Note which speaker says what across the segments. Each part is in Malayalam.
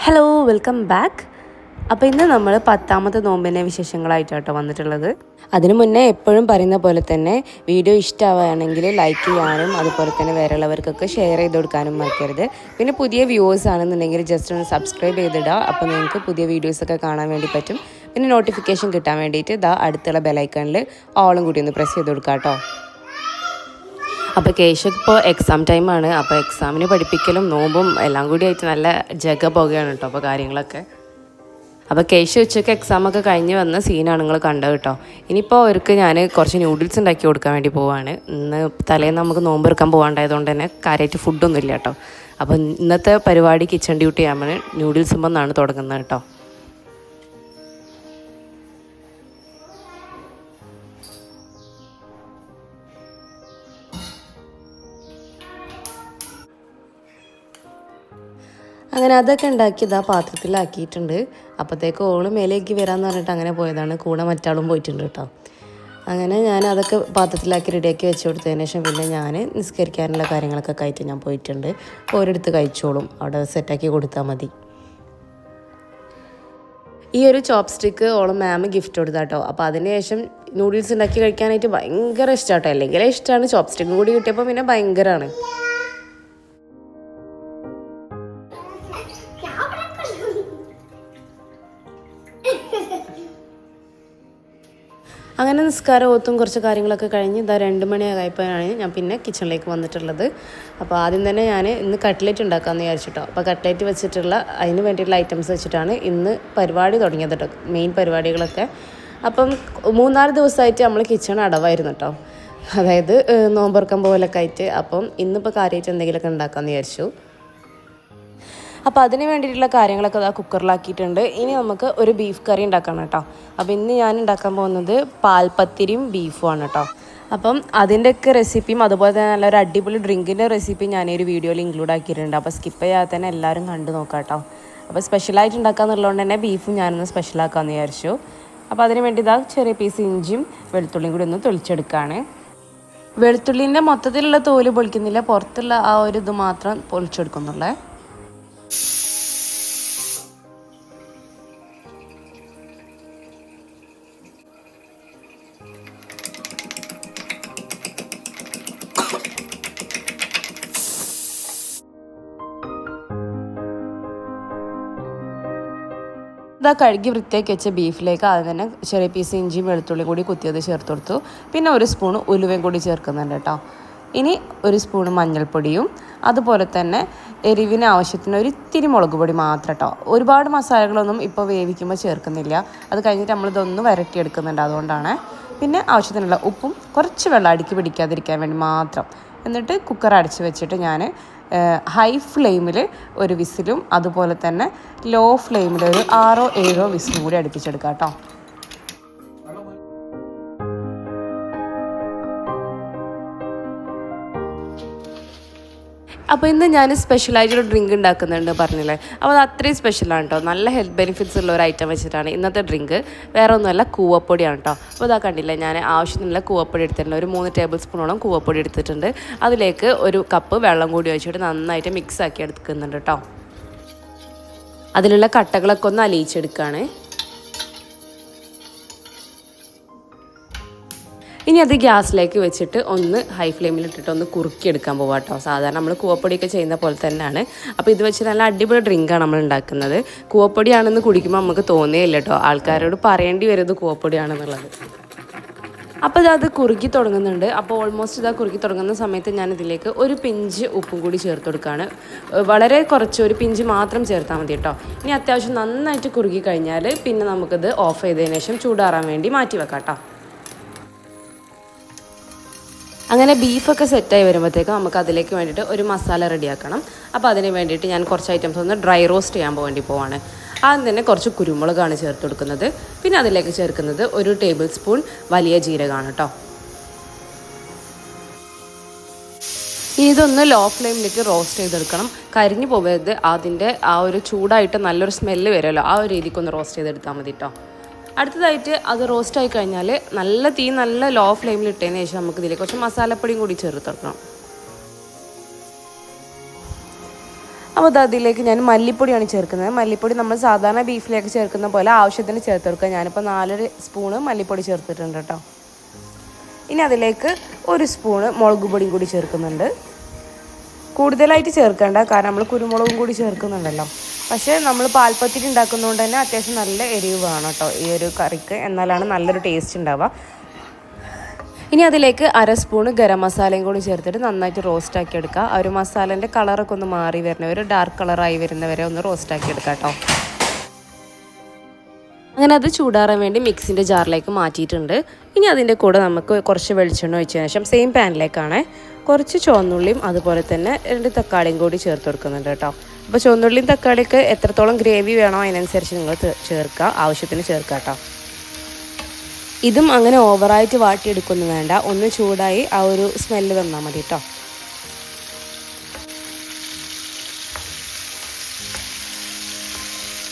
Speaker 1: Hello welcome back. അപ്പോൾ ഇന്ന് നമ്മൾ 10ാമത്തെ നോമ്പിൻ്റെ വിശേഷങ്ങളായിട്ടാണ് വന്നിട്ടുള്ളത്. അതിനു മുന്നേ എപ്പോഴും പറയുന്ന പോലെ തന്നെ വീഡിയോ ഇഷ്ടമാവുകയാണെങ്കിൽ ലൈക്ക് ചെയ്യാനും അതുപോലെ തന്നെ വേറെയുള്ളവർക്കൊക്കെ ഷെയർ ചെയ്ത് കൊടുക്കാനും മറക്കരുത്. പിന്നെ പുതിയ വ്യൂവേഴ്സ് ആണെന്നുണ്ടെങ്കിൽ ജസ്റ്റ് ഒന്ന് സബ്സ്ക്രൈബ് ചെയ്തിടുക. അപ്പോൾ നിങ്ങൾക്ക് പുതിയ വീഡിയോസൊക്കെ കാണാൻ വേണ്ടി പറ്റും. പിന്നെ നോട്ടിഫിക്കേഷൻ കിട്ടാൻ വേണ്ടിയിട്ട് അടുത്തുള്ള ബെലൈക്കണിൽ ഓളും കൂടി ഒന്ന് പ്രസ് ചെയ്ത് കൊടുക്കാം കേട്ടോ. അപ്പോൾ കേശവ് ഇപ്പോൾ എക്സാം ടൈമാണ്. അപ്പോൾ എക്സാമിന് പഠിപ്പിക്കലും നോമ്പും എല്ലാം കൂടി ആയിട്ട് നല്ല ജഗ പോകുകയാണ് കേട്ടോ അപ്പോൾ കാര്യങ്ങളൊക്കെ. അപ്പോൾ കേശവ് ഉച്ചയ്ക്ക് എക്സാമൊക്കെ കഴിഞ്ഞ് വന്ന സീനാണ് നിങ്ങൾ കണ്ടത് കേട്ടോ. ഇനിയിപ്പോൾ അവർക്ക് ഞാൻ കുറച്ച് ന്യൂഡിൽസ് ഉണ്ടാക്കി കൊടുക്കാൻ വേണ്ടി പോവാണ്. ഇന്ന് തലേന്ന് നമുക്ക് നോമ്പ് എടുക്കാൻ പോകാണ്ടായതുകൊണ്ട് തന്നെ കാര്യമായിട്ട് ഫുഡൊന്നും ഇല്ല കേട്ടോ. അപ്പോൾ ഇന്നത്തെ പരിപാടി കിച്ചൺ ഡ്യൂട്ടി ആകുമ്പോൾ ന്യൂഡിൽസ് നിന്നാണ് തുടങ്ങുന്നത് കേട്ടോ. അങ്ങനെ അതൊക്കെ ഉണ്ടാക്കി പാത്രത്തിലാക്കിയിട്ടുണ്ട്. അപ്പോഴത്തേക്ക് ഓള് മേലേക്ക് വരാമെന്ന് പറഞ്ഞിട്ട് അങ്ങനെ പോയതാണ്. കൂടെ മറ്റാളും പോയിട്ടുണ്ട് കേട്ടോ. അങ്ങനെ ഞാൻ അതൊക്കെ പാത്രത്തിലാക്കി റെഡിയാക്കി വെച്ച് കൊടുത്തതിന് ശേഷം പിന്നെ ഞാൻ നിസ്കരിക്കാനുള്ള കാര്യങ്ങളൊക്കെ ആയിട്ട് ഞാൻ പോയിട്ടുണ്ട്. ഓരോരുത്ത് കഴിച്ചോളും, അവിടെ സെറ്റാക്കി കൊടുത്താൽ മതി. ഈ ഒരു ചോപ്പ് സ്റ്റിക്ക് ഓളം മാം ഗിഫ്റ്റ് കൊടുത്താട്ടോ. അപ്പോൾ അതിന് ശേഷം നൂഡിൽസ് ഉണ്ടാക്കി കഴിക്കാനായിട്ട് ഭയങ്കര ഇഷ്ടമാട്ടോ. അല്ലെങ്കിൽ ഇഷ്ടമാണ്, ചോപ്പ് സ്റ്റിക്കും കൂടി കിട്ടിയപ്പോൾ പിന്നെ ഭയങ്കരമാണ്. അങ്ങനെ നിസ്കാരം ഓത്തും കുറച്ച് കാര്യങ്ങളൊക്കെ കഴിഞ്ഞ് 2 മണിയായപ്പോഴാണ് ഞാൻ പിന്നെ കിച്ചണിലേക്ക് വന്നിട്ടുള്ളത്. അപ്പോൾ ആദ്യം തന്നെ ഞാൻ ഇന്ന് കട്ട്ലേറ്റ് ഉണ്ടാക്കാമെന്ന് വിചാരിച്ചിട്ടോ. അപ്പോൾ കട്ട്ലേറ്റ് വെച്ചിട്ടുള്ള അതിന് വേണ്ടിയിട്ടുള്ള ഐറ്റംസ് വെച്ചിട്ടാണ് ഇന്ന് പരിപാടി തുടങ്ങിയത് കേട്ടോ, മെയിൻ പരിപാടികളൊക്കെ. അപ്പം 3-4 ദിവസമായിട്ട് നമ്മൾ കിച്ചൺ അടവായിരുന്നു കേട്ടോ, അതായത് നോമ്പുറക്കം പോലൊക്കെ ആയിട്ട്. അപ്പം ഇന്നിപ്പോൾ കാര്യമായിട്ട് എന്തെങ്കിലുമൊക്കെ ഉണ്ടാക്കാമെന്ന് വിചാരിച്ചു. അപ്പോൾ അതിന് വേണ്ടിയിട്ടുള്ള കാര്യങ്ങളൊക്കെ കുക്കറിലാക്കിയിട്ടുണ്ട്. ഇനി നമുക്ക് ഒരു ബീഫ് കറി ഉണ്ടാക്കണം കേട്ടോ. അപ്പോൾ ഇന്ന് ഞാൻ ഉണ്ടാക്കാൻ പോകുന്നത് പാൽപ്പത്തിരിയും ബീഫുമാണ് കേട്ടോ. അപ്പം അതിൻ്റെയൊക്കെ റെസിപ്പിയും അതുപോലെ തന്നെ നല്ലൊരു അടിപൊളി ഡ്രിങ്കിൻ്റെ റെസിപ്പി ഞാൻ ഈ ഒരു വീഡിയോയിൽ ഇൻക്ലൂഡ് ആക്കിയിട്ടുണ്ട്. അപ്പോൾ സ്കിപ്പ് ചെയ്യാതെ തന്നെ എല്ലാവരും കണ്ടു നോക്കാം കേട്ടോ. അപ്പോൾ സ്പെഷ്യലായിട്ട് ഉണ്ടാക്കാമെന്നുള്ളതുകൊണ്ട് തന്നെ ബീഫും ഞാനൊന്ന് സ്പെഷ്യലാക്കാമെന്ന് വിചാരിച്ചു. അപ്പോൾ അതിന് വേണ്ടി ചെറിയ പീസ് ഇഞ്ചിയും വെളുത്തുള്ളിയും കൂടി ഒന്ന് തൊളിച്ചെടുക്കുകയാണ്. വെളുത്തുള്ളിൻ്റെ മൊത്തത്തിലുള്ള തോല് പൊളിക്കുന്നില്ല, പുറത്തുള്ള ആ ഒരു ഇത് മാത്രം പൊളിച്ചെടുക്കുന്നുള്ളേ. കഴുകി വൃത്തിയാക്കി വെച്ച ബീഫിലേക്ക് ആദ്യം തന്നെ ചെറിയ പീസ് ഇഞ്ചിയും വെളുത്തുള്ളി കൂടി കുത്തിയത് ചേർത്ത് കൊടുത്തു. പിന്നെ 1 സ്പൂൺ ഉലുവയും കൂടി ചേർക്കുന്നുണ്ട് കേട്ടോ. ഇനി 1 സ്പൂൺ മഞ്ഞൾപ്പൊടിയും അതുപോലെ തന്നെ എരിവിന് ആവശ്യത്തിന് ഒരു ഇത്തിരി മുളക് പൊടി മാത്രം കേട്ടോ. ഒരുപാട് മസാലകളൊന്നും ഇപ്പോൾ വേവിക്കുമ്പോൾ ചേർക്കുന്നില്ല. അത് കഴിഞ്ഞിട്ട് നമ്മളിതൊന്ന് വരട്ടിയെടുക്കുന്നുണ്ട്, അതുകൊണ്ടാണ്. പിന്നെ ആവശ്യത്തിനുള്ള ഉപ്പും കുറച്ച് വെള്ളം അടുക്കി പിടിക്കാതിരിക്കാൻ വേണ്ടി മാത്രം. എന്നിട്ട് കുക്കർ അടച്ച് വെച്ചിട്ട് ഞാൻ ഹൈ ഫ്ലെയിമിൽ ഒരു വിസിലും അതുപോലെ തന്നെ ലോ ഫ്ലെയിമിൽ ഒരു 6-7 വിസിലും കൂടി അടുപ്പിച്ചെടുക്കാം കേട്ടോ. അപ്പോൾ ഇന്ന് ഞാൻ സ്പെഷ്യലായിട്ടൊരു ഡ്രിങ്ക് ഉണ്ടാക്കുന്നുണ്ട് പറഞ്ഞില്ലേ. അപ്പോൾ അത് അത്രയും സ്പെഷ്യലാണ് കേട്ടോ. നല്ല ഹെൽത്ത് ബെനിഫിറ്റ്സ് ഉള്ള ഒരു ഐറ്റം വെച്ചിട്ടാണ് ഇന്നത്തെ ഡ്രിങ്ക്. വേറെ ഒന്നുമല്ല, കൂവപ്പൊടിയാണ് കേട്ടോ. അപ്പോൾ കണ്ടില്ല, ഞാൻ ആവശ്യത്തിനുള്ള കൂവപ്പൊടി എടുത്തിട്ടുണ്ട്. ഒരു 3 ടേബിൾ സ്പൂണോളം കൂവപ്പൊടി എടുത്തിട്ടുണ്ട്. അതിലേക്ക് 1 കപ്പ് വെള്ളം കൂടി ഒഴിച്ചിട്ട് നന്നായിട്ട് മിക്സ് ആക്കി എടുക്കുന്നുണ്ട് കേട്ടോ. അതിലുള്ള കട്ടകളൊക്കെ ഒന്ന് അലിയിച്ചെടുക്കുകയാണ്. ഇനി അത് ഗ്യാസിലേക്ക് വെച്ചിട്ട് ഒന്ന് ഹൈ ഫ്ലെയിമിലിട്ടിട്ട് ഒന്ന് കുറുക്കിയെടുക്കാൻ പോവാം കേട്ടോ. സാധാരണ നമ്മൾ കൂവപ്പൊടിയൊക്കെ ചെയ്യുന്ന പോലെ തന്നെയാണ്. അപ്പോൾ ഇത് വെച്ച് നല്ല അടിപൊളി ഡ്രിങ്കാണ് നമ്മൾ ഉണ്ടാക്കുന്നത്. കൂവപ്പൊടിയാണെന്ന് കുടിക്കുമ്പോൾ നമുക്ക് തോന്നിയില്ല കേട്ടോ, ആൾക്കാരോട് പറയേണ്ടി വരുന്നത് കൂവപ്പൊടിയാണെന്നുള്ളത്. അപ്പോൾ അത് കുറുക്കി തുടങ്ങുന്നുണ്ട്. അപ്പോൾ ഓൾമോസ്റ്റ് കുറുക്കി തുടങ്ങുന്ന സമയത്ത് ഞാൻ ഇതിലേക്ക് 1 പിഞ്ച് ഉപ്പും കൂടി ചേർത്ത് കൊടുക്കുകയാണ്. വളരെ കുറച്ച് 1 പിഞ്ച് മാത്രം ചേർത്താൽ മതി കേട്ടോ. ഇനി അത്യാവശ്യം നന്നായിട്ട് കുറുക്കി കഴിഞ്ഞാൽ പിന്നെ നമുക്കിത് ഓഫ് ചെയ്തതിന് ശേഷം ചൂടാറാൻ വേണ്ടി മാറ്റി വെക്കാം കേട്ടോ. അങ്ങനെ ബീഫൊക്കെ സെറ്റായി വരുമ്പോഴത്തേക്ക് നമുക്ക് അതിലേക്ക് വേണ്ടിയിട്ട് ഒരു മസാല റെഡിയാക്കണം. അപ്പോൾ അതിന് വേണ്ടിയിട്ട് ഞാൻ കുറച്ച് ഐറ്റംസ് ഒന്ന് ഡ്രൈ റോസ്റ്റ് ചെയ്യാൻ വേണ്ടി പോവാണ്. ആദ്യം തന്നെ കുറച്ച് കുരുമുളകാണ് ചേർത്ത് കൊടുക്കുന്നത്. പിന്നെ അതിലേക്ക് ചേർക്കുന്നത് 1 ടേബിൾ സ്പൂൺ വലിയ ജീരകമാണ് കേട്ടോ. ഇതൊന്ന് ലോ ഫ്ലെയിമിലേക്ക് റോസ്റ്റ് ചെയ്തെടുക്കണം. കരിഞ്ഞു പോകരുത്. അതിൻ്റെ ആ ഒരു ചൂടായിട്ട് നല്ലൊരു സ്മെല്ല് വരുമല്ലോ, ആ ഒരു രീതിക്കൊന്ന് റോസ്റ്റ് ചെയ്തെടുത്താൽ മതി കേട്ടോ. അടുത്തതായിട്ട് അത് റോസ്റ്റായി കഴിഞ്ഞാൽ നല്ല ലോ ഫ്ലെയിമിൽ ഇട്ടതിന് ശേഷം നമുക്ക് ഇതിലേക്ക് കുറച്ച് മസാലപ്പൊടിയും കൂടി ചേർത്ത് കൊടുക്കണം. അപ്പോൾ അതിലേക്ക് ഞാൻ മല്ലിപ്പൊടിയാണ് ചേർക്കുന്നത്. മല്ലിപ്പൊടി നമ്മൾ സാധാരണ ബീഫിലേക്ക് ചേർക്കുന്ന പോലെ ആവശ്യത്തിന് ചേർത്ത് കൊടുക്കുക. ഞാനിപ്പോൾ 4 സ്പൂണ് മല്ലിപ്പൊടി ചേർത്തിട്ടുണ്ട് കേട്ടോ. ഇനി അതിലേക്ക് 1 സ്പൂണ് മുളക് പൊടിയും കൂടി ചേർക്കുന്നുണ്ട്. കൂടുതലായിട്ട് ചേർക്കേണ്ട, കാരണം നമ്മൾ കുരുമുളകും കൂടി ചേർക്കുന്നുണ്ടല്ലോ. പക്ഷേ നമ്മൾ പാൽപ്പത്തിരി ഉണ്ടാക്കുന്നതുകൊണ്ട് തന്നെ അത്യാവശ്യം നല്ല എരിവ് വേണം കേട്ടോ ഈ ഒരു കറിക്ക്, എന്നാലാണ് നല്ലൊരു ടേസ്റ്റ് ഉണ്ടാവുക. ഇനി അതിലേക്ക് 1/2 സ്പൂണ് ഗരം മസാലയും കൂടി ചേർത്തിട്ട് നന്നായിട്ട് റോസ്റ്റാക്കി എടുക്കുക. ആ ഒരു മസാലേൻ്റെ കളറൊക്കെ ഒന്ന് മാറി വരുന്നവർ, ഡാർക്ക് കളറായി വരുന്നവരെ ഒന്ന് റോസ്റ്റാക്കി എടുക്കുക കേട്ടോ. അങ്ങനെ അത് ചൂടാറാൻ വേണ്ടി മിക്സിൻ്റെ ജാറിലേക്ക് മാറ്റിയിട്ടുണ്ട്. ഇനി അതിൻ്റെ കൂടെ നമുക്ക് കുറച്ച് വെളിച്ചെണ്ണ ഒഴിച്ചതിന് ശേഷം സെയിം പാനിലേക്കാണ് കുറച്ച് ചുവന്നുള്ളിയും അതുപോലെ തന്നെ 2 തക്കാളിയും കൂടി ചേർത്ത് കൊടുക്കുന്നുണ്ട് കേട്ടോ. അപ്പോൾ ചുവന്നുള്ളിയും തക്കാളിയൊക്കെ എത്രത്തോളം ഗ്രേവി വേണോ അതിനനുസരിച്ച് നിങ്ങൾ ചേർക്കുക, ആവശ്യത്തിന് ചേർക്കുക കേട്ടോ. ഇതും അങ്ങനെ ഓവറായിട്ട് വാട്ടിയെടുക്കൊന്നും വേണ്ട, ഒന്ന് ചൂടായി ആ ഒരു സ്മെല്ല് വന്നാൽ മതി കേട്ടോ.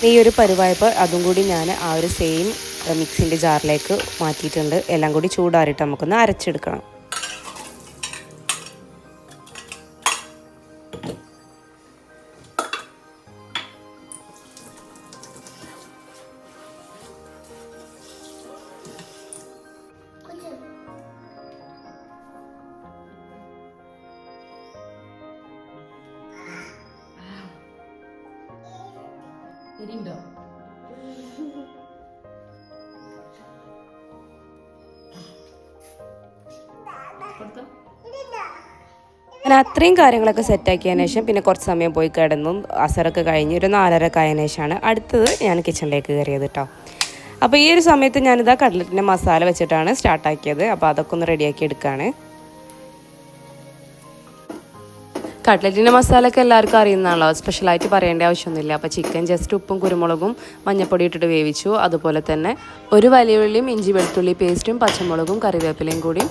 Speaker 1: ഈ ഒരു പരുവായപ്പോൾ അതും കൂടി ഞാൻ ആ ഒരു സെയിം മിക്സിൻ്റെ ജാറിലേക്ക് മാറ്റിയിട്ടുണ്ട്. എല്ലാം കൂടി ചൂടാറിയിട്ട് നമുക്കൊന്ന് അരച്ചെടുക്കണം.
Speaker 2: എരിയുണ്ടോ?
Speaker 1: അങ്ങനെ അത്രയും കാര്യങ്ങളൊക്കെ സെറ്റാക്കിയതിന് ശേഷം പിന്നെ കുറച്ച് സമയം പോയി കിടന്നു. അസറൊക്കെ കഴിഞ്ഞ് ഒരു 4:30 ആയതിനു ശേഷമാണ് അടുത്തത് ഞാൻ കിച്ചണിലേക്ക് കയറിയത് കേട്ടോ. അപ്പോൾ ഈ ഒരു സമയത്ത് ഞാനിതാ കട്ലറ്റിൻ്റെ മസാല വെച്ചിട്ടാണ് സ്റ്റാർട്ടാക്കിയത്. അപ്പോൾ അതൊക്കെ ഒന്ന് റെഡിയാക്കി എടുക്കുകയാണ്. കട്ലറ്റിൻ്റെ മസാലയൊക്കെ എല്ലാവർക്കും അറിയുന്നതാണല്ലോ, സ്പെഷ്യലായിട്ട് പറയേണ്ട ആവശ്യമൊന്നുമില്ല. അപ്പോൾ ചിക്കൻ ജസ്റ്റ് ഉപ്പും കുരുമുളകും മഞ്ഞൾപ്പൊടി ഇട്ടിട്ട് വേവിച്ചു. അതുപോലെ തന്നെ ഒരു വലിയ ഉള്ളിയും ഇഞ്ചി വെളുത്തുള്ളി പേസ്റ്റും പച്ചമുളകും കറിവേപ്പിലയും കൂടി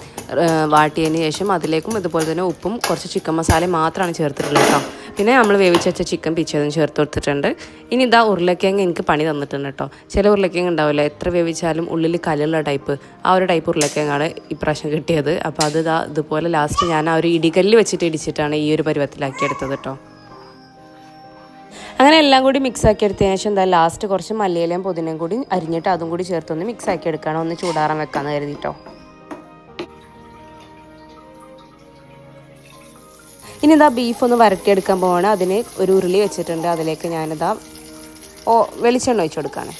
Speaker 1: വാട്ടിയതിന് ശേഷം അതിലേക്കും ഇതുപോലെ തന്നെ ഉപ്പും കുറച്ച് ചിക്കൻ മസാലയും മാത്രമാണ് ചേർത്തിട്ടുള്ളത് കേട്ടോ. പിന്നെ നമ്മൾ വേവിച്ച് വെച്ച ചിക്കൻ പിച്ചതും ചേർത്ത് കൊടുത്തിട്ടുണ്ട്. ഇനി ഇതാ ഉരുളക്കിഴങ്ങ് എനിക്ക് പണി തന്നിട്ടുണ്ട് കേട്ടോ. ചില ഉരുളക്കിഴങ്ങ് ഉണ്ടാവില്ല, എത്ര വേവിച്ചാലും ഉള്ളിൽ കല്ലുള്ള ടൈപ്പ്, ആ ഒരു ടൈപ്പ് ഉരുളക്കിഴങ്ങാണ് ഇപ്രാവശ്യം കിട്ടിയത്. അപ്പോൾ അത് ഇതുപോലെ ലാസ്റ്റ് ഞാൻ ആ ഒരു ഇടികല്ല് വെച്ചിട്ട് ഇടിച്ചിട്ടാണ് ഈ ഒരു പരുവത്തിലാക്കി എടുത്തത് കേട്ടോ. അങ്ങനെ എല്ലാം കൂടി മിക്സ് ആക്കി എടുത്തതിന് ശേഷം എന്താ ലാസ്റ്റ് കുറച്ച് മല്ലിയിലയും പുതിനയും കൂടി അരിഞ്ഞിട്ട് അതും കൂടി ചേർത്തൊന്ന് മിക്സ് ആക്കി എടുക്കണം, ഒന്ന് ചൂടാറാൻ വെക്കാമെന്ന് കരുതിട്ടോ. ഇനി ഇതാ ബീഫ് ഒന്ന് വരട്ടിയെടുക്കാൻ പോവാണ്. അതിന് ഒരു ഉരുളി വെച്ചിട്ടുണ്ട്. അതിലേക്ക് ഞാനിതാ വെളിച്ചെണ്ണ ഒഴിച്ചു കൊടുക്കുകയാണ്.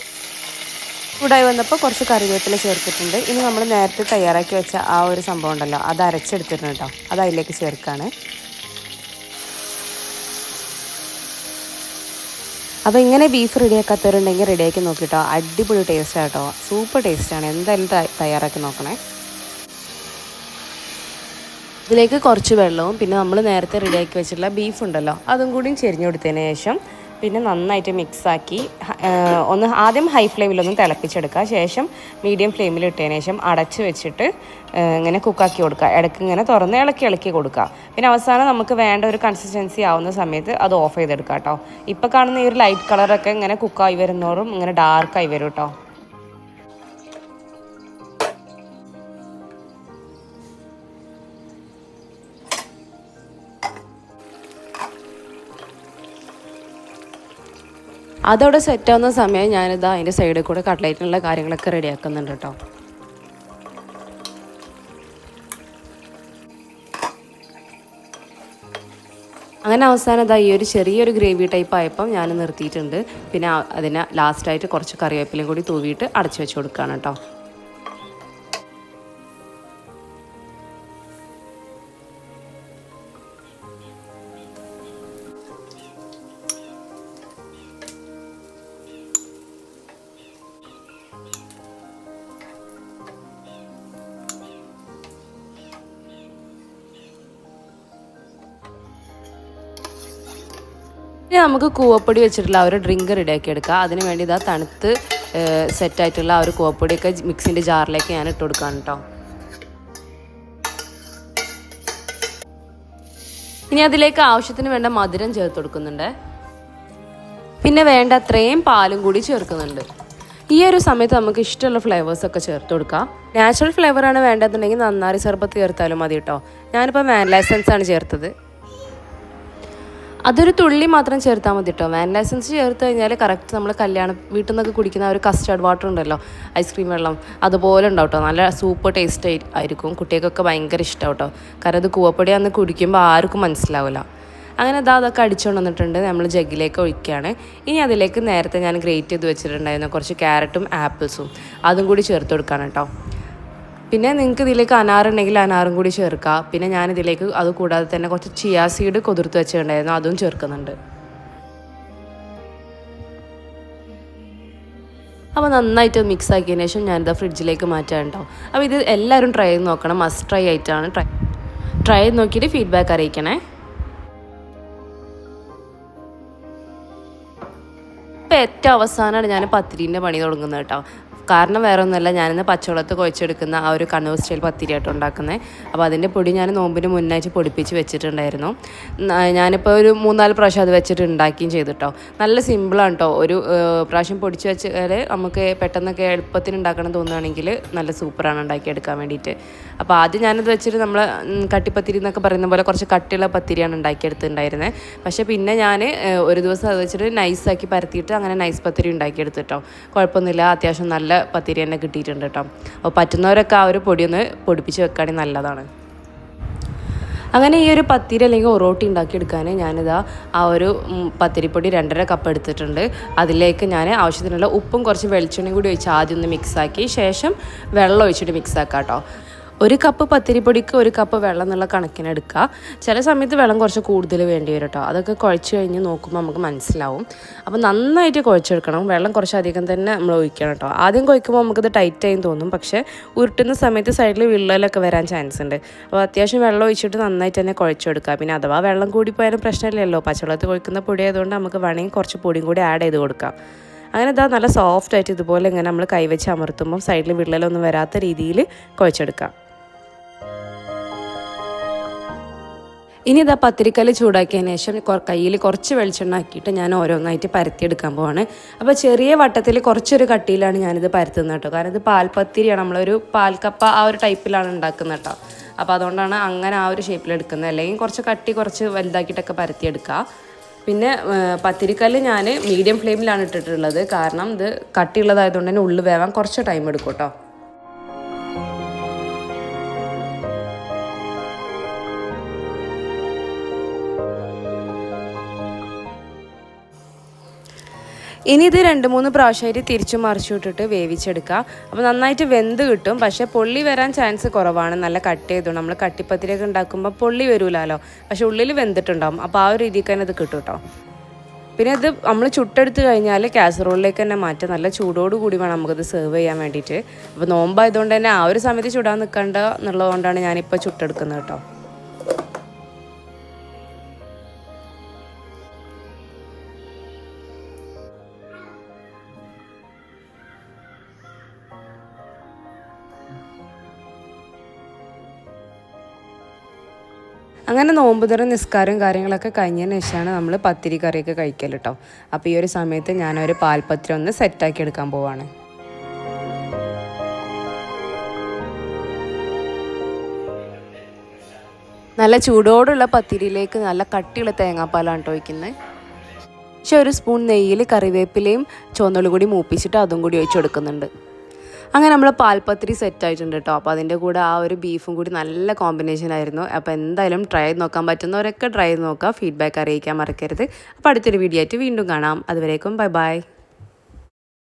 Speaker 1: ചൂടായി വന്നപ്പോൾ കുറച്ച് കറിവേപ്പില ചേർത്തിട്ടുണ്ട്. ഇനി നമ്മൾ നേരത്തെ തയ്യാറാക്കി വെച്ച ആ ഒരു സംഭവം ഉണ്ടല്ലോ, അത് അരച്ചെടുത്തിട്ടുണ്ട് കേട്ടോ. അത് അതിലേക്ക് ചേർക്കുകയാണ്. അപ്പോൾ ഇങ്ങനെ ബീഫ് റെഡിയാക്കാത്തവരുണ്ടെങ്കിൽ റെഡിയാക്കി നോക്കിട്ടോ, അടിപൊളി ടേസ്റ്റാണ് കേട്ടോ, സൂപ്പർ ടേസ്റ്റാണ്. എന്തായാലും തയ്യാറാക്കി നോക്കണേ. ഇതിലേക്ക് കുറച്ച് വെള്ളവും പിന്നെ നമ്മൾ നേരത്തെ റെഡിയാക്കി വെച്ചിട്ടുള്ള ബീഫ് ഉണ്ടല്ലോ അതും കൂടിയും ചെരിഞ്ഞു കൊടുത്തതിന് ശേഷം പിന്നെ നന്നായിട്ട് മിക്സാക്കി ഒന്ന് ആദ്യം ഹൈ ഫ്ലെയിമിലൊന്ന് തിളപ്പിച്ചെടുക്കുക. ശേഷം മീഡിയം ഫ്ലെയിമിൽ ഇട്ടതിന് ശേഷം അടച്ച് വെച്ചിട്ട് ഇങ്ങനെ കുക്കാക്കി കൊടുക്കുക. ഇടയ്ക്ക് ഇങ്ങനെ തുറന്ന് ഇളക്കി കൊടുക്കുക. പിന്നെ അവസാനം നമുക്ക് വേണ്ട ഒരു കൺസിസ്റ്റൻസി ആവുന്ന സമയത്ത് അത് ഓഫ് ചെയ്തെടുക്കുക കേട്ടോ. ഇപ്പോൾ കാണുന്ന ഈ ഒരു ലൈറ്റ് കളറൊക്കെ ഇങ്ങനെ കുക്കായി വരുന്നോറും ഇങ്ങനെ ഡാർക്കായി വരും കേട്ടോ. അതവിടെ സെറ്റാവുന്ന സമയം ഞാനിതാ അതിൻ്റെ സൈഡിൽ കൂടെ കട്ട്ലൈറ്റിനുള്ള കാര്യങ്ങളൊക്കെ റെഡിയാക്കുന്നുണ്ട് കേട്ടോ. അങ്ങനെ അവസാനം ഇതാ ഈ ഒരു ചെറിയൊരു ഗ്രേവി ടൈപ്പ് ആയപ്പം ഞാൻ നിർത്തിയിട്ടുണ്ട്. പിന്നെ അതിന് ലാസ്റ്റായിട്ട് കുറച്ച് കറിവേപ്പിലയും കൂടി തൂവിയിട്ട് അടച്ചു വെച്ച് കൊടുക്കുകയാണ് കേട്ടോ. ഇനി നമുക്ക് കൂവപ്പൊടി വെച്ചിട്ടുള്ള ആ ഒരു ഡ്രിങ്ക് റെഡിയാക്കി എടുക്കുക. അതിന് വേണ്ടി ഇതാ തണുത്ത് സെറ്റായിട്ടുള്ള ആ ഒരു കൂവപ്പൊടിയൊക്കെ മിക്സിൻ്റെ ജാറിലേക്ക് ഞാൻ ഇട്ട് കൊടുക്കുകയാണ് കേട്ടോ. ഇനി അതിലേക്ക് ആവശ്യത്തിന് വേണ്ട മധുരം ചേർത്ത് കൊടുക്കുന്നുണ്ട്. പിന്നെ വേണ്ട അത്രയും പാലും കൂടി ചേർക്കുന്നുണ്ട്. ഈ ഒരു സമയത്ത് നമുക്ക് ഇഷ്ടമുള്ള ഫ്ലേവേഴ്സൊക്കെ ചേർത്ത് കൊടുക്കാം. നാച്ചുറൽ ഫ്ലേവറാണ് വേണ്ടതെന്നുണ്ടെങ്കിൽ നന്നാരി സർബത്ത് ചേർത്താലും മതി കേട്ടോ. ഞാനിപ്പോൾ വാനില എസൻസ് ആണ് ചേർത്തത്. അതൊരു തുള്ളി മാത്രം ചേർത്താൽ മതി കേട്ടോ. വാനില എസൻസ് ചേർത്ത് കഴിഞ്ഞാൽ കറക്റ്റ് നമ്മൾ വീട്ടിൽ നിന്നൊക്കെ കുടിക്കുന്ന ആ ഒരു കസ്റ്റർഡ് വാട്ടർ ഉണ്ടല്ലോ, ഐസ്ക്രീം വെള്ളം, അതുപോലെ ഉണ്ടാവും കേട്ടോ. നല്ല സൂപ്പർ ടേസ്റ്റ് ആയിരിക്കും. കുട്ടികൾക്കൊക്കെ ഭയങ്കര ഇഷ്ടം കേട്ടോ. കാരണം ഇത് കൂവപ്പൊടി അന്ന് കുടിക്കുമ്പോൾ ആർക്കും മനസ്സിലാവില്ല. അങ്ങനെ അതൊക്കെ അടിച്ചുകൊണ്ട് വന്നിട്ടുണ്ട്. നമ്മൾ ജഗ്ഗിലേക്ക് ഒഴിക്കുകയാണ്. ഇനി അതിലേക്ക് നേരത്തെ ഞാൻ ഗ്രേറ്റ് ചെയ്ത് വെച്ചിട്ടുണ്ടായിരുന്നു കുറച്ച് ക്യാരറ്റും ആപ്പിൾസും, അതും കൂടി ചേർത്ത് കൊടുക്കുകയാണ് കേട്ടോ. പിന്നെ നിങ്ങൾക്ക് ഇതിലേക്ക് അനാറുണ്ടെങ്കിൽ അനാറും കൂടി ചേർക്കുക. പിന്നെ ഞാനിതിലേക്ക് അത് കൂടാതെ തന്നെ കുറച്ച് ചിയാ സീഡ് കുതിർത്ത് വെച്ചിട്ടുണ്ടായിരുന്നു, അതും ചേർക്കുന്നുണ്ട്. അപ്പോൾ നന്നായിട്ട് മിക്സ് ആക്കിയതിന് ശേഷം ഞാനിത് ഫ്രിഡ്ജിലേക്ക് മാറ്റാൻ കേട്ടോ. അപ്പോൾ ഇത് എല്ലാവരും ട്രൈ ചെയ്ത് നോക്കണം. മസ്റ്റ് ട്രൈ ആയിട്ടാണ്. ട്രൈ ചെയ്ത് നോക്കിയിട്ട് ഫീഡ്ബാക്ക് അറിയിക്കണേ. ഇപ്പോൾ ഏറ്റവും അവസാനമാണ് ഞാൻ പത്തിരീൻ്റെ പണി തുടങ്ങുന്നത് കേട്ടോ. കാരണം വേറെ ഒന്നുമല്ല, ഞാനിന്ന് പച്ചവെള്ളത്ത് കുഴച്ചെടുക്കുന്ന ആ ഒരു കണ്ണൂർ സ്റ്റൈൽ പത്തിരിയായിട്ട് ഉണ്ടാക്കുന്നത്. അപ്പോൾ അതിൻ്റെ പൊടി ഞാൻ നോമ്പിന് മുന്നായിട്ട് പൊടിപ്പിച്ച് വെച്ചിട്ടുണ്ടായിരുന്നു. ഞാനിപ്പോൾ ഒരു 3-4 പ്രാവശ്യം അത് വെച്ചിട്ട് ഉണ്ടാക്കുകയും ചെയ്തിട്ടോ. നല്ല സിമ്പിളാണ് കേട്ടോ. ഒരു പ്രാവശ്യം പൊടിച്ച് വെച്ചാൽ നമുക്ക് പെട്ടെന്നൊക്കെ എളുപ്പത്തിന് ഉണ്ടാക്കണം തോന്നുകയാണെങ്കിൽ നല്ല സൂപ്പറാണ് ഉണ്ടാക്കിയെടുക്കാൻ വേണ്ടിയിട്ട്. അപ്പോൾ ആദ്യം ഞാനത് വെച്ചിട്ട് നമ്മൾ കട്ടിപ്പത്തിരി എന്നൊക്കെ പറയുന്ന പോലെ കുറച്ച് കട്ടിയുള്ള പത്തിരിയാണ് ഉണ്ടാക്കിയെടുത്തിട്ടുണ്ടായിരുന്നത്. പക്ഷേ പിന്നെ ഞാൻ ഒരു ദിവസം അത് വെച്ചിട്ട് നൈസാക്കി പരത്തിയിട്ട് അങ്ങനെ നൈസ് പത്തിരി ഉണ്ടാക്കിയെടുത്തിട്ടോ. കുഴപ്പമൊന്നുമില്ല, അത്യാവശ്യം നല്ല പത്തിരി തന്നെ കിട്ടിയിട്ടുണ്ട് കേട്ടോ. അപ്പോൾ പറ്റുന്നവരൊക്കെ ആ ഒരു പൊടിയൊന്ന് പൊടിപ്പിച്ച് വെക്കുകയാണെങ്കിൽ നല്ലതാണ്. അങ്ങനെ ഈ ഒരു പത്തിരി അല്ലെങ്കിൽ ഒറോട്ടി ഉണ്ടാക്കിയെടുക്കാൻ ഞാനിതാ ആ ഒരു പത്തിരിപ്പൊടി 2.5 കപ്പ് എടുത്തിട്ടുണ്ട്. അതിലേക്ക് ഞാൻ ആവശ്യത്തിനുള്ള ഉപ്പും കുറച്ച് വെളിച്ചെണ്ണയും കൂടി ഒഴിച്ച് ആദ്യം ഒന്ന് മിക്സാക്കി ശേഷം വെള്ളം ഒഴിച്ചിട്ട് മിക്സാക്കാം കേട്ടോ. 1 കപ്പ് പത്തിരിപ്പൊടിക്ക് 1 കപ്പ് വെള്ളം എന്നുള്ള കണക്കിന് എടുക്കുക. ചില സമയത്ത് വെള്ളം കുറച്ച് കൂടുതൽ വേണ്ടി വരും കേട്ടോ. അതൊക്കെ കുഴച്ച് കഴിഞ്ഞ് നോക്കുമ്പോൾ നമുക്ക് മനസ്സിലാവും. അപ്പോൾ നന്നായിട്ട് കുഴച്ചെടുക്കണം. വെള്ളം കുറച്ചധികം തന്നെ നമ്മൾ ഒഴിക്കണം കേട്ടോ. ആദ്യം കുഴക്കുമ്പോൾ നമുക്കത് ടൈറ്റായി തോന്നും, പക്ഷേ ഉരുട്ടുന്ന സമയത്ത് സൈഡിൽ വിള്ളലൊക്കെ വരാൻ ചാൻസ് ഉണ്ട്. അപ്പോൾ അത്യാവശ്യം വെള്ളം ഒഴിച്ചിട്ട് നന്നായിട്ട് തന്നെ കുഴച്ചെടുക്കുക. പിന്നെ അഥവാ വെള്ളം കൂടി പോയാലും പ്രശ്നമില്ലല്ലോ, പച്ചവെള്ളത്തിൽ കുഴക്കുന്ന പൊടി ആയതുകൊണ്ട് നമുക്ക് വേണമെങ്കിൽ കുറച്ച് പൊടിയും കൂടി ആഡ് ചെയ്ത് കൊടുക്കാം. അങ്ങനെ ഇതാ നല്ല സോഫ്റ്റായിട്ട് ഇതുപോലെ ഇങ്ങനെ നമ്മൾ കൈവച്ച് അമർത്തുമ്പോൾ സൈഡിൽ വിള്ളലൊന്നും വരാത്ത രീതിയിൽ കുഴച്ചെടുക്കാം. ഇനി ഇതാ പത്തിരിക്കല്ല് ചൂടാക്കിയതിന് ശേഷം കയ്യിൽ കുറച്ച് വെളിച്ചെണ്ണ ആക്കിയിട്ട് ഞാൻ ഓരോന്നായിട്ട് പരത്തിയെടുക്കാൻ പോവാണ്. അപ്പോൾ ചെറിയ വട്ടത്തിൽ കുറച്ചൊരു കട്ടിയിലാണ് ഞാനിത് പരത്തുന്നത് കേട്ടോ. കാരണം ഇത് പാൽപ്പത്തിരിയാണ്, നമ്മളൊരു പാൽക്കപ്പ ആ ഒരു ടൈപ്പിലാണ് ഉണ്ടാക്കുന്നത് കേട്ടോ. അപ്പോൾ അതുകൊണ്ടാണ് അങ്ങനെ ആ ഒരു ഷേപ്പിലെടുക്കുന്നത്. അല്ലെങ്കിൽ കുറച്ച് വലുതാക്കിയിട്ടൊക്കെ പരത്തിയെടുക്കുക. പിന്നെ പത്തിരിക്കല്ല് ഞാൻ മീഡിയം ഫ്ലെയിമിലാണ് ഇട്ടിട്ടുള്ളത്. കാരണം ഇത് കട്ടിയുള്ളതായതുകൊണ്ട് തന്നെ ഉള്ളു വേവാൻ കുറച്ച് ടൈം എടുക്കും കേട്ടോ. ഇനി ഇത് 2-3 പ്രാവശ്യമായിട്ട് തിരിച്ചും മറിച്ചു വിട്ടിട്ട് വേവിച്ചെടുക്കുക. അപ്പോൾ നന്നായിട്ട് വെന്ത് കിട്ടും. പക്ഷേ പൊള്ളി വരാൻ ചാൻസ് കുറവാണ്. നല്ല കട്ട് ചെയ്തു നമ്മൾ കട്ടിപ്പത്തിരിയൊക്കെ ഉണ്ടാക്കുമ്പോൾ പൊള്ളി വരൂലല്ലോ, പക്ഷെ ഉള്ളിൽ വെന്തിട്ടുണ്ടാവും. അപ്പോൾ ആ ഒരു രീതിക്ക് തന്നെ ഇത് കിട്ടും കേട്ടോ. പിന്നെ ഇത് നമ്മൾ ചുട്ടെടുത്ത് കഴിഞ്ഞാൽ കാസറോളിലേക്ക് തന്നെ മാറ്റാം. നല്ല ചൂടോടുകൂടി വേണം നമുക്കത് സെർവ് ചെയ്യാൻ വേണ്ടിയിട്ട്. അപ്പോൾ നോമ്പായതുകൊണ്ട് തന്നെ ആ ഒരു സമയത്ത് ചുടാൻ നിൽക്കണ്ട എന്നുള്ളതുകൊണ്ടാണ് ഞാനിപ്പോൾ ചുട്ടെടുക്കുന്നത് കേട്ടോ. അങ്ങനെ നോമ്പുതുറ നിസ്കാരം കാര്യങ്ങളൊക്കെ കഴിഞ്ഞതിന് ശേഷമാണ് നമ്മൾ പത്തിരി കറിയൊക്കെ കഴിക്കൽ കേട്ടോ. അപ്പോൾ ഈ ഒരു സമയത്ത് ഞാനൊരു പാൽപ്പത്തിരി ഒന്ന് സെറ്റാക്കി എടുക്കാൻ പോവാണ്. നല്ല ചൂടോടുള്ള പത്തിരിയിലേക്ക് നല്ല കട്ടിയുള്ള തേങ്ങാപ്പാലാണ് കേട്ടോ ഒഴിക്കുന്നത്. പക്ഷെ ഒരു സ്പൂൺ നെയ്യിൽ കറിവേപ്പിലയും ചുവന്നുള്ളി കൂടി മൂപ്പിച്ചിട്ട് അതും കൂടി ഒഴിച്ച് കൊടുക്കുന്നുണ്ട്. അങ്ങനെ നമ്മൾ പാൽപ്പത്തിരി സെറ്റായിട്ടുണ്ട് കേട്ടോ. അപ്പോൾ അതിൻ്റെ കൂടെ ആ ഒരു ബീഫും കൂടി നല്ല കോമ്പിനേഷൻ ആയിരുന്നു. അപ്പോൾ എന്തായാലും ട്രൈ ചെയ്ത് നോക്കാൻ പറ്റുന്നവരൊക്കെ ട്രൈ ചെയ്ത് നോക്കുക. ഫീഡ്ബാക്ക് അറിയിക്കാൻ മറക്കരുത്. അപ്പോൾ അടുത്തൊരു വീഡിയോ ആയിട്ട് വീണ്ടും കാണാം. അതുവരേക്കും ബൈ ബൈ.